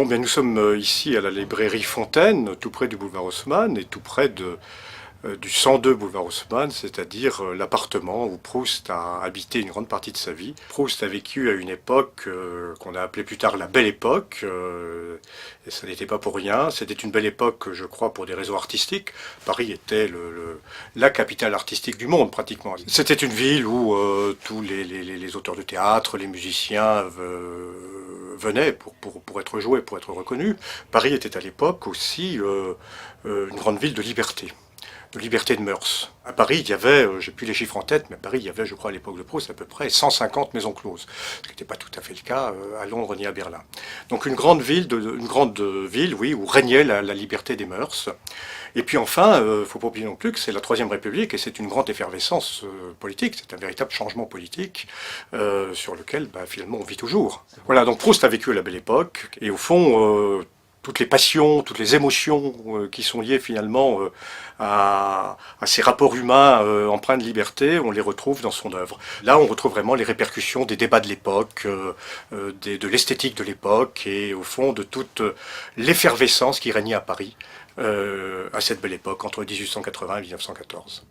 Bon, bien, nous sommes ici à la librairie Fontaine, tout près du boulevard Haussmann et tout près du 102 boulevard Haussmann, c'est-à-dire l'appartement où Proust a habité une grande partie de sa vie. Proust a vécu à une époque qu'on a appelée plus tard la Belle Époque, et ça n'était pas pour rien. C'était une belle époque, je crois, pour des raisons artistiques. Paris était la capitale artistique du monde, pratiquement. C'était une ville où tous les auteurs de théâtre, les musiciens venaient pour être joués, pour être reconnus. Paris était à l'époque aussi une grande ville de liberté de mœurs. À Paris, il y avait, j'ai plus les chiffres en tête, mais à Paris, il y avait, je crois, à l'époque de Proust, à peu près 150 maisons closes. Ce qui n'était pas tout à fait le cas à Londres ni à Berlin. Donc une grande ville, oui, où régnait la liberté des mœurs. Et puis enfin, il ne faut pas oublier non plus que c'est la Troisième République et c'est une grande effervescence politique, c'est un véritable changement politique sur lequel finalement on vit toujours. Voilà, donc Proust a vécu à la Belle Époque et au fond, toutes les passions, toutes les émotions qui sont liées finalement à ces rapports humains empreints de liberté, on les retrouve dans son œuvre. Là, on retrouve vraiment les répercussions des débats de l'époque, de l'esthétique de l'époque et au fond de toute l'effervescence qui régnait à Paris à cette belle époque, entre 1880 et 1914.